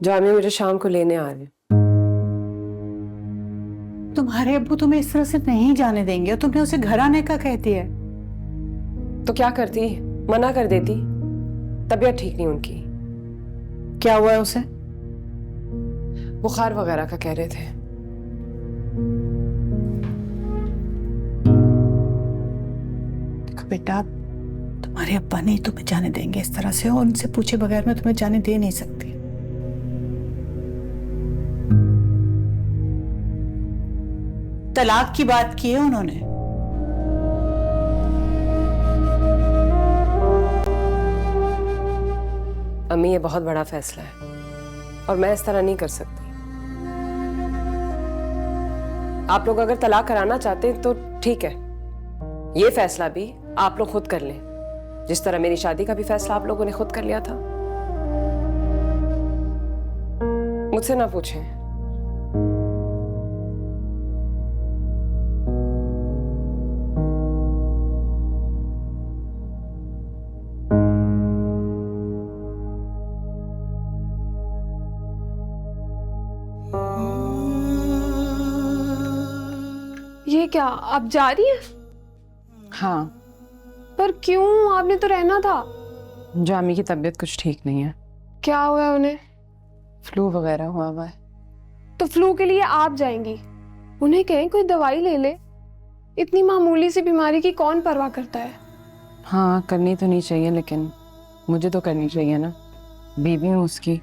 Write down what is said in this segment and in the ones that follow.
जामिया मुझे शाम को लेने आ रहे हैं। तुम्हारे अब्बू तुम्हें इस तरह से नहीं जाने देंगे और तुमने उसे घर आने का कहती है। तो क्या करती, मना कर देती। तबीयत ठीक नहीं उनकी। क्या हुआ है उसे? बुखार वगैरह का कह रहे थे। देखो बेटा, तुम्हारे अब्बा नहीं तुम्हें जाने देंगे इस तरह से, और उनसे पूछे बगैर मैं तुम्हें जाने दे नहीं सकती। तलाक की बात की है उन्होंने। अम्मी, ये बहुत बड़ा फैसला है और मैं इस तरह नहीं कर सकती। आप लोग अगर तलाक कराना चाहते हैं तो ठीक है, ये फैसला भी आप लोग खुद कर लें, जिस तरह मेरी शादी का भी फैसला आप लोगों ने खुद कर लिया था। मुझसे ना पूछें। ये क्या, आप जा रही हैं? हाँ, पर क्यों? आपने तो रहना था। जामी की तबीयत कुछ ठीक नहीं है। क्या हुआ है उन्हें? फ्लू वगैरह हुआ हुआ है। तो फ्लू के लिए आप जाएंगी? उन्हें कहें कोई दवाई ले ले। इतनी मामूली सी बीमारी की कौन परवाह करता है। हाँ, करनी तो नहीं चाहिए, लेकिन मुझे तो करनी चाहिए ना, बीवी हूँ उसकी।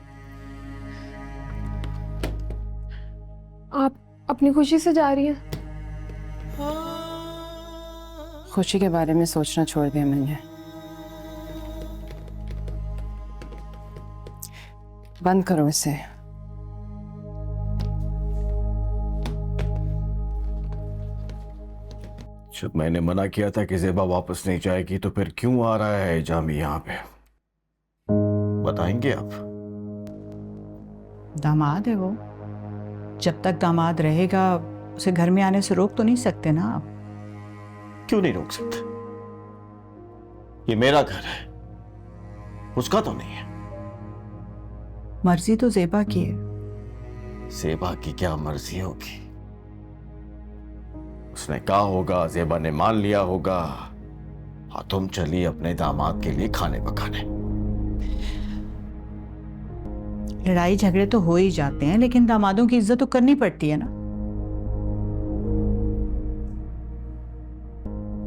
आप अपनी खुशी से जा रही हैं? खुशी के बारे में सोचना छोड़ दिया मैंने। बंद करो इसे। जब मैंने मना किया था कि ज़ेबा वापस नहीं जाएगी, तो फिर क्यों आ रहा है जामी यहाँ पे? बताएंगे आप? दामाद है वो, जब तक दामाद रहेगा उसे घर में आने से रोक तो नहीं सकते ना आप। क्यों नहीं रोक सकते? ये मेरा घर है, उसका तो नहीं है। मर्जी तो ज़ेबा की है। ज़ेबा की क्या मर्जी होगी? उसने कहा होगा, ज़ेबा ने मान लिया होगा। हाँ, तुम चली अपने दामाद के लिए खाने पकाने। लड़ाई झगड़े तो हो ही जाते हैं, लेकिन दामादों की इज्जत तो करनी पड़ती है ना।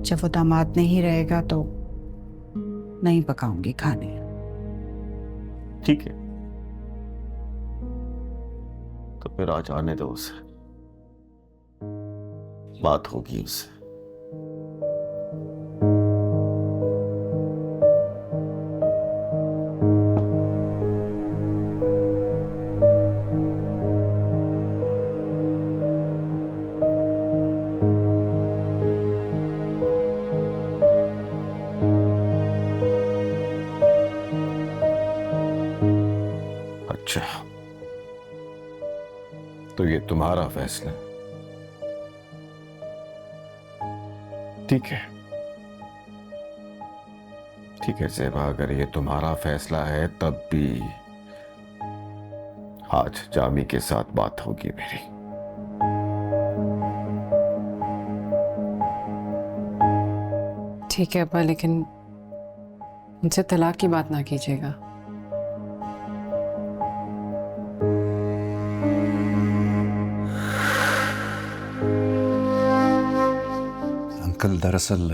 जब वो दामाद नहीं रहेगा तो नहीं पकाऊंगी खाने। ठीक है, तो फिर आज आने दो उसे, बात होगी उससे। अच्छा, तो ये तुम्हारा फैसला है? ठीक है, ठीक है ज़ेबा, अगर ये तुम्हारा फैसला है तब भी आज जामी के साथ बात होगी मेरी। ठीक है अब्बा, लेकिन मुझसे तलाक की बात ना कीजिएगा। अंकल, दरअसल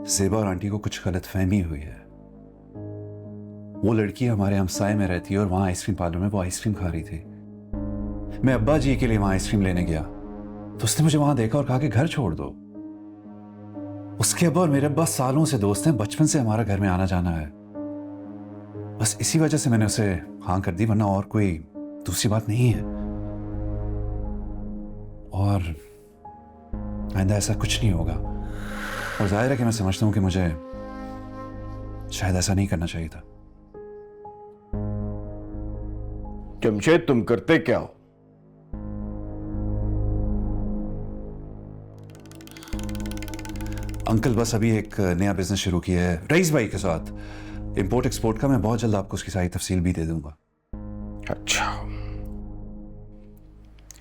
ज़ेबा और आंटी को कुछ गलतफहमी हुई है। वो लड़की हमारे हमसाए में रहती है और वहां आइसक्रीम पार्लर में वो आइसक्रीम खा रही थी। मैं अब्बा जी के लिए वहां आइसक्रीम लेने गया तो उसने मुझे वहां देखा और कहा कि घर छोड़ दो। उसके अब्बा और मेरे अब्बा सालों से दोस्त हैं, बचपन से हमारा घर में आना जाना है। बस इसी वजह से मैंने उसे हाँ कर दी, वरना और कोई दूसरी बात नहीं है। और आइंदा ऐसा कुछ नहीं होगा। और जाहिर है कि मैं समझता हूं कि मुझे शायद ऐसा नहीं करना चाहिए था। जमशेद, तुम करते क्या हो? अंकल, बस अभी एक नया बिजनेस शुरू किया है रईस भाई के साथ, इंपोर्ट एक्सपोर्ट का। मैं बहुत जल्द आपको उसकी सारी तफसील भी दे दूंगा। अच्छा,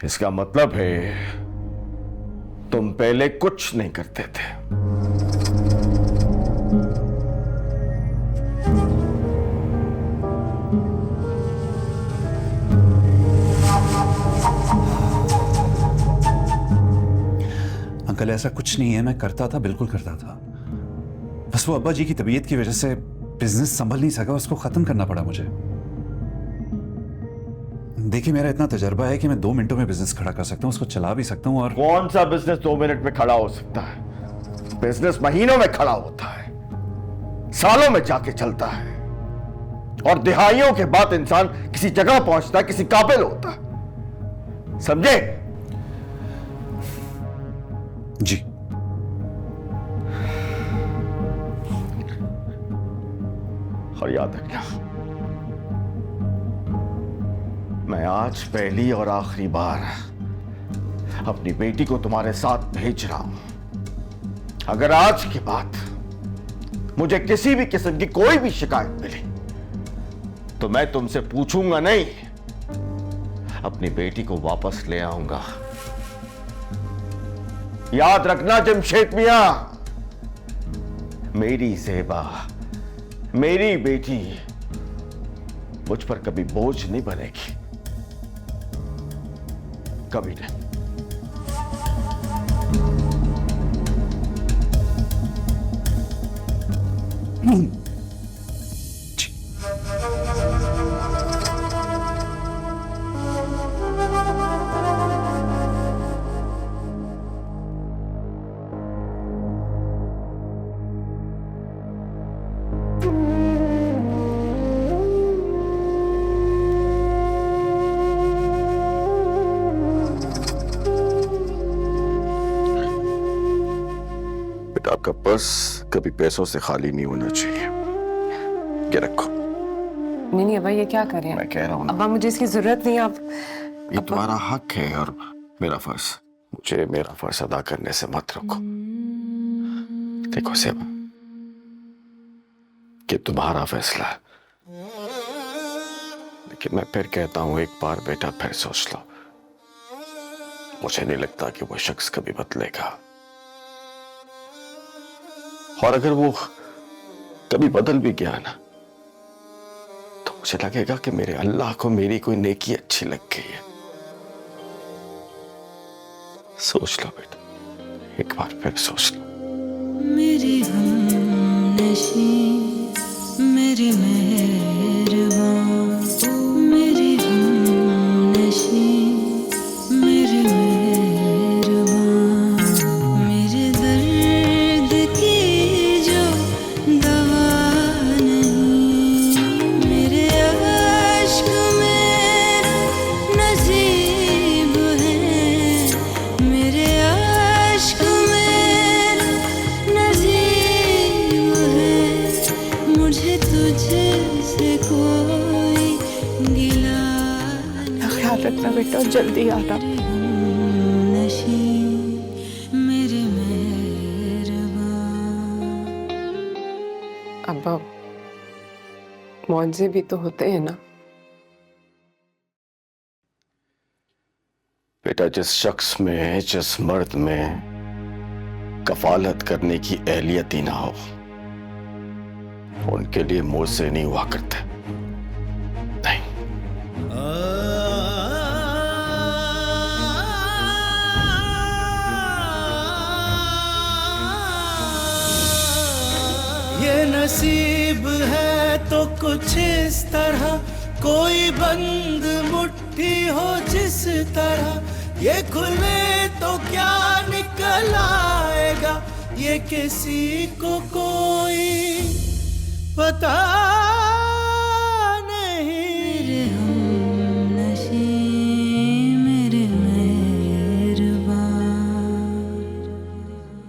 इसका मतलब है तुम पहले कुछ नहीं करते थे। अंकल ऐसा कुछ नहीं है, मैं करता था, बिल्कुल करता था। बस वो अब्बा जी की तबीयत की वजह से बिजनेस संभल नहीं सका, उसको खत्म करना पड़ा मुझे। देखिए मेरा इतना तजर्बा है कि मैं 2 मिनटों में बिजनेस खड़ा कर सकता हूँ, उसको चला भी सकता हूँ। और कौन सा बिजनेस 2 मिनट में खड़ा हो सकता है? बिजनेस महीनों में खड़ा होता है, सालों में जाके चलता है, और दिहाइयों के बाद इंसान किसी जगह पहुंचता है, किसी काबिल होता है। समझे? जी और याद रखना, मैं आज पहली और आखिरी बार अपनी बेटी को तुम्हारे साथ भेज रहा हूं। अगर आज के बाद मुझे किसी भी किस्म की कोई भी शिकायत मिली तो मैं तुमसे पूछूंगा नहीं, अपनी बेटी को वापस ले आऊंगा। याद रखना जमशेद मियां, मेरी ज़ेबा, मेरी बेटी मुझ पर कभी बोझ नहीं बनेगी, कभी नहीं। आपका पर्स कभी पैसों से खाली नहीं होना चाहिए। ये रखो। नहीं अब्बा, ये क्या कर रहे हैं? मैं कह रहा हूं ना, अब्बा मुझे इसकी जरूरत नहीं। आप ये तुम्हारा हक है और मेरा फर्ज, मुझे मेरा फर्ज अदा करने से मत रोको। देखो सेब, कि तुम्हारा फैसला है, लेकिन मैं फिर कहता हूं, एक बार बेटा फिर सोच लो। मुझे नहीं लगता कि वो शख्स कभी बदलेगा, और अगर वो कभी बदल भी गया ना, तो मुझे लगेगा कि मेरे अल्लाह को मेरी कोई नेकी अच्छी लग गई है। सोच लो बेटा, एक बार फिर सोच लो। मेरी हमनशी, मेरी मेहरबान, मेरी हमनशी, मेरी मेहरबान, मेरे दर्द की जो दवा नहीं, मेरे अश्क में नसीब है, मेरे अश्क में नसीब है, मुझे तुझसे कोई गिला अपना ख्याल रखना बेटा और जल्दी आना। नशी, मेरे मेहरबान। अब्बा मुआवजे भी तो होते हैं ना। बेटा, जिस शख्स में, जिस मर्द में कफालत करने की एहलियत ही ना हो, उनके लिए मुझसे नहीं हुआ करते। नहीं। ये नसीब है तो कुछ इस तरह, कोई बंद मुट्ठी हो जिस तरह, ये खुले तो क्या निकल आएगा, ये किसी को कोई पता